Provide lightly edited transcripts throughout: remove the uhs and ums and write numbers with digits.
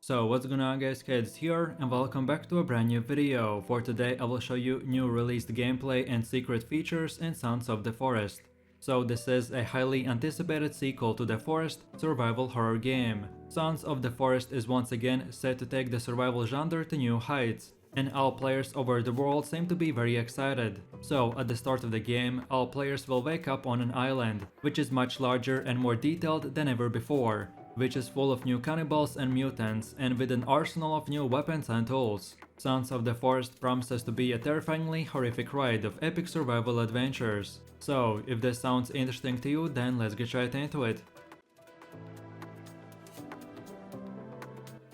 So what's going on guys, Kids here and welcome back to a brand new video. For today I will show you new released gameplay and secret features in Sons of the Forest. So this is a highly anticipated sequel to the Forest survival horror game. Sons of the Forest is once again set to take the survival genre to new heights, and all players over the world seem to be very excited. So at the start of the game, all players will wake up on an island, which is much larger and more detailed than ever before, which is full of new cannibals and mutants, and with an arsenal of new weapons and tools. Sons of the Forest promises to be a terrifyingly horrific ride of epic survival adventures. So, if this sounds interesting to you, then let's get right into it.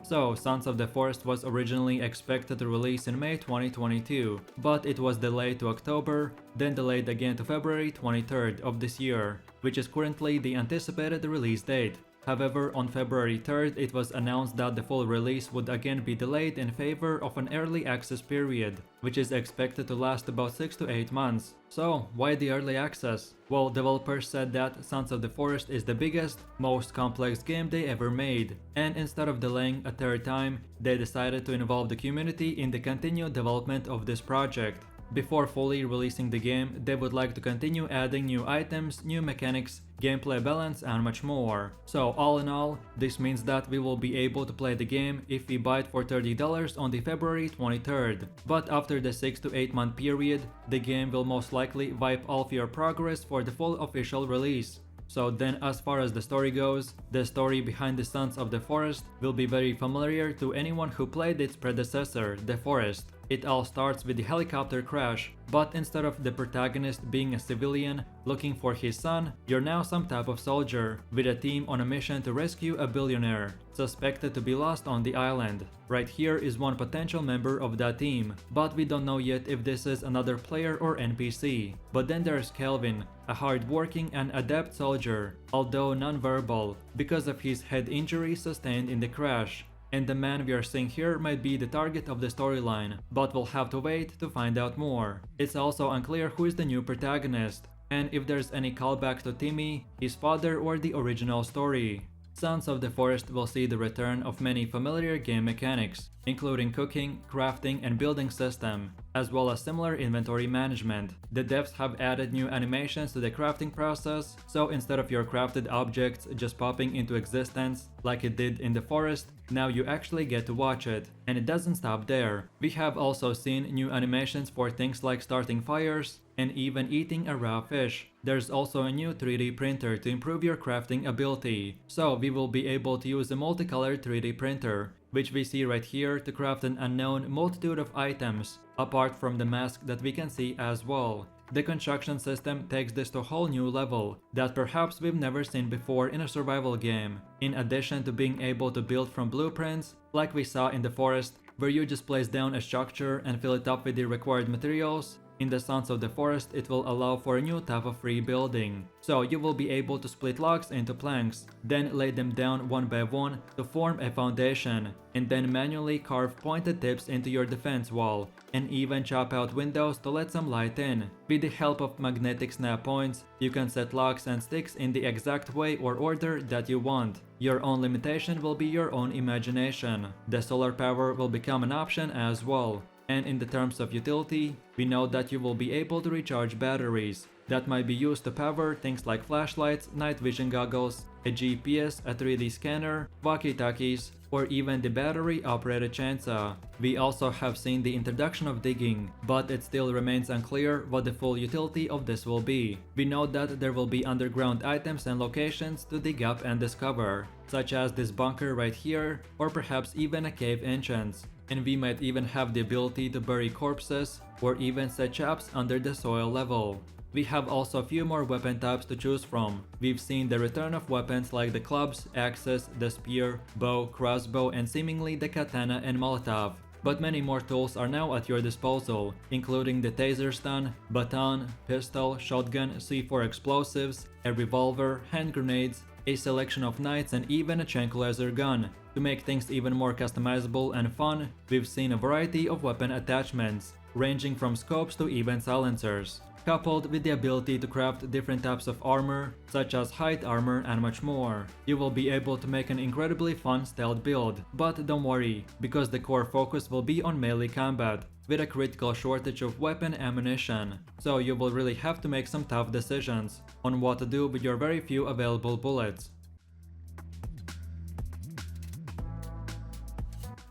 So, Sons of the Forest was originally expected to release in May 2022, but it was delayed to October, then delayed again to February 23rd of this year, which is currently the anticipated release date. However, on February 3rd, it was announced that the full release would again be delayed in favor of an early access period, which is expected to last about 6 to 8 months. So, why the early access? Well, developers said that Sons of the Forest is the biggest, most complex game they ever made, and instead of delaying a third time, they decided to involve the community in the continued development of this project. Before fully releasing the game, they would like to continue adding new items, new mechanics, gameplay balance and much more. So all in all, this means that we will be able to play the game if we buy it for $30 on the February 23rd. But after the 6 to 8 month period, the game will most likely wipe all of your progress for the full official release. So then as far as the story goes, the story behind the Sons of the Forest will be very familiar to anyone who played its predecessor, The Forest. It all starts with the helicopter crash, but instead of the protagonist being a civilian looking for his son, you're now some type of soldier, with a team on a mission to rescue a billionaire, suspected to be lost on the island. Right here is one potential member of that team, but we don't know yet if this is another player or NPC. But then there's Kelvin, a hard-working and adept soldier, although non-verbal, because of his head injury sustained in the crash. And the man we are seeing here might be the target of the storyline, but we'll have to wait to find out more. It's also unclear who is the new protagonist, and if there's any callback to Timmy, his father or the original story. Sons of the Forest will see the return of many familiar game mechanics, including cooking, crafting and building system, as well as similar inventory management. The devs have added new animations to the crafting process, so instead of your crafted objects just popping into existence like it did in the forest, now you actually get to watch it. And it doesn't stop there. We have also seen new animations for things like starting fires and even eating a raw fish. There's also a new 3D printer to improve your crafting ability, so we will be able to use a multicolored 3D printer, which we see right here, to craft an unknown multitude of items, apart from the mask that we can see as well. The construction system takes this to a whole new level that perhaps we've never seen before in a survival game, in addition to being able to build from blueprints like we saw in the forest, where you just place down a structure and fill it up with the required materials. In the Sons of the Forest, it will allow for a new type of free building. So you will be able to split logs into planks, then lay them down one by one to form a foundation, and then manually carve pointed tips into your defense wall, and even chop out windows to let some light in. With the help of magnetic snap points, you can set logs and sticks in the exact way or order that you want. Your own limitation will be your own imagination. The solar power will become an option as well. And in the terms of utility, we know that you will be able to recharge batteries that might be used to power things like flashlights, night vision goggles, a GPS, a 3D scanner, walkie-talkies, or even the battery-operated chainsaw. We also have seen the introduction of digging, but it still remains unclear what the full utility of this will be. We know that there will be underground items and locations to dig up and discover, such as this bunker right here, or perhaps even a cave entrance. And we might even have the ability to bury corpses, or even set traps under the soil level. We have also a few more weapon types to choose from. We've seen the return of weapons like the clubs, axes, the spear, bow, crossbow, and seemingly the katana and molotov. But many more tools are now at your disposal, including the taser stun, baton, pistol, shotgun, C4 explosives, a revolver, hand grenades, a selection of knights and even a tranquilizer gun. To make things even more customizable and fun, we've seen a variety of weapon attachments, ranging from scopes to even silencers. coupled with the ability to craft different types of armor, such as height armor and much more. You will be able to make an incredibly fun stealth build, but don't worry, because the core focus will be on melee combat, with a critical shortage of weapon ammunition, so you will really have to make some tough decisions on what to do with your very few available bullets.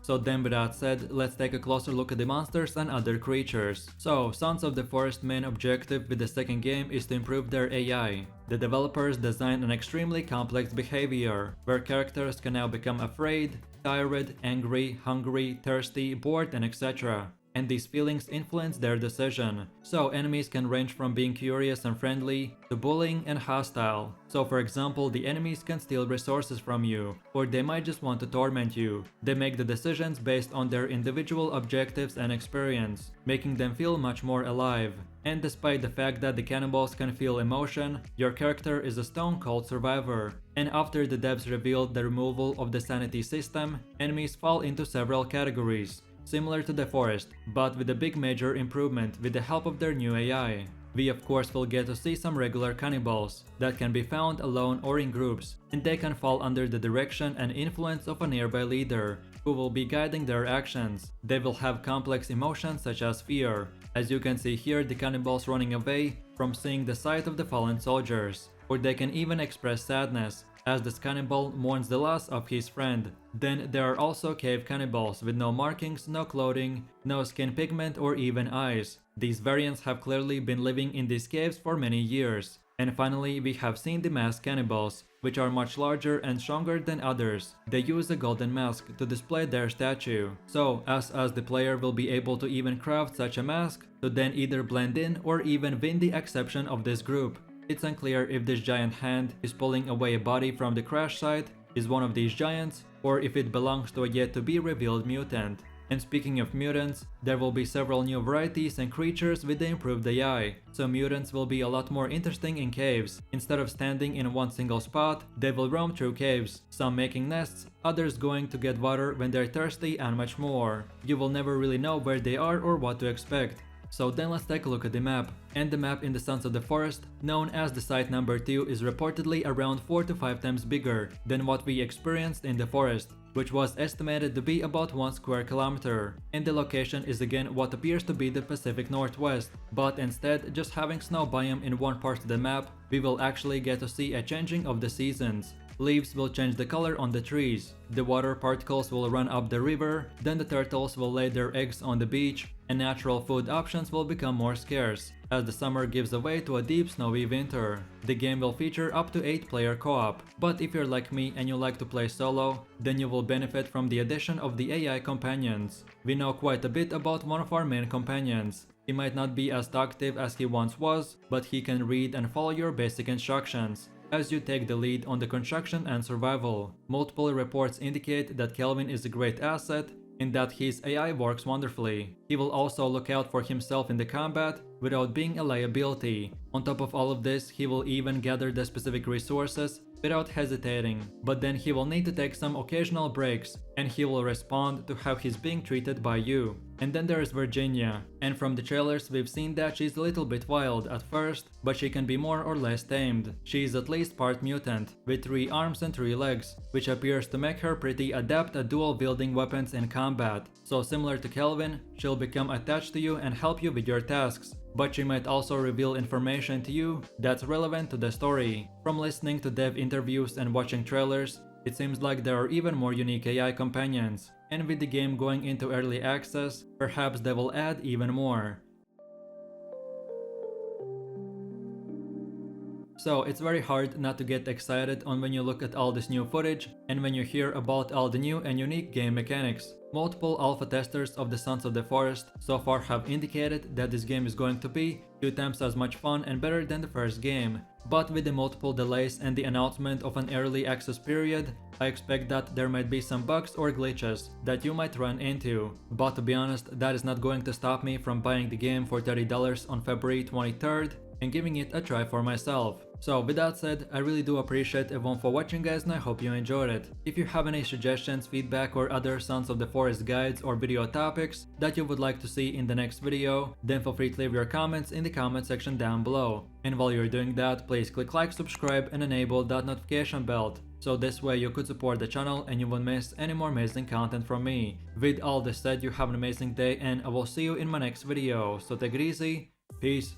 So then with that said, let's take a closer look at the monsters and other creatures. So, Sons of the Forest main objective with the second game is to improve their AI. The developers designed an extremely complex behavior, where characters can now become afraid, tired, angry, hungry, thirsty, bored, and etc. And these feelings influence their decision. So enemies can range from being curious and friendly to bullying and hostile. So for example, the enemies can steal resources from you, or they might just want to torment you. They make the decisions based on their individual objectives and experience, making them feel much more alive. And despite the fact that the cannibals can feel emotion, your character is a stone cold survivor. And after the devs revealed the removal of the sanity system, enemies fall into several categories, similar to the forest, but with a big major improvement with the help of their new AI. We of course will get to see some regular cannibals that can be found alone or in groups, and they can fall under the direction and influence of a nearby leader who will be guiding their actions. They will have complex emotions such as fear, as you can see here, the cannibals running away from seeing the sight of the fallen soldiers, or they can even express sadness as this cannibal mourns the loss of his friend. Then there are also cave cannibals with no markings, no clothing, no skin pigment or even eyes. These variants have clearly been living in these caves for many years. And finally, we have seen the masked cannibals, which are much larger and stronger than others. They use a golden mask to display their statue. So, as the player will be able to even craft such a mask to then either blend in or even win the exception of this group. It's unclear if this giant hand is pulling away a body from the crash site is one of these giants, or if it belongs to a yet to be revealed mutant. And speaking of mutants, there will be several new varieties and creatures with the improved AI, so mutants will be a lot more interesting in caves. Instead of standing in one single spot, they will roam through caves, some making nests, others going to get water when they're thirsty and much more. You will never really know where they are or what to expect. So then let's take a look at the map. And the map in the Sons of the Forest, known as the Site number 2, is reportedly around 4 to 5 times bigger than what we experienced in the forest, which was estimated to be about 1 square kilometer. And the location is again what appears to be the Pacific Northwest, but instead just having snow biome in one part of the map, we will actually get to see a changing of the seasons. Leaves will change the color on the trees, the water particles will run up the river, then the turtles will lay their eggs on the beach, and natural food options will become more scarce, as the summer gives way to a deep snowy winter. The game will feature up to 8-player co-op, but if you're like me and you like to play solo, then you will benefit from the addition of the AI companions. We know quite a bit about one of our main companions. He might not be as talkative as he once was, but he can read and follow your basic instructions as you take the lead on the construction and survival. Multiple reports indicate that Kelvin is a great asset in that his AI works wonderfully. He will also look out for himself in the combat without being a liability. On top of all of this, he will even gather the specific resources without hesitating, but then he will need to take some occasional breaks, and he will respond to how he's being treated by you. And then there is Virginia, and from the trailers we've seen that she's a little bit wild at first, but she can be more or less tamed. She is at least part mutant, with 3 arms and 3 legs, which appears to make her pretty adept at dual-wielding weapons in combat. So similar to Kelvin, she'll become attached to you and help you with your tasks. But she might also reveal information to you that's relevant to the story. From listening to dev interviews and watching trailers, it seems like there are even more unique AI companions, and with the game going into early access, perhaps they will add even more. So it's very hard not to get excited on when you look at all this new footage and when you hear about all the new and unique game mechanics. Multiple alpha testers of the Sons of the Forest so far have indicated that this game is going to be 2 times as much fun and better than the first game. But with the multiple delays and the announcement of an early access period, I expect that there might be some bugs or glitches that you might run into. But to be honest, that is not going to stop me from buying the game for $30 on February 23rd and giving it a try for myself. So with that said, I really do appreciate everyone for watching guys, and I hope you enjoyed it. If you have any suggestions, feedback or other Sons of the Forest guides or video topics that you would like to see in the next video, then feel free to leave your comments in the comment section down below. And while you're doing that, please click like, subscribe and enable that notification bell. So this way you could support the channel and you won't miss any more amazing content from me. With all this said, you have an amazing day and I will see you in my next video. So take it easy, peace.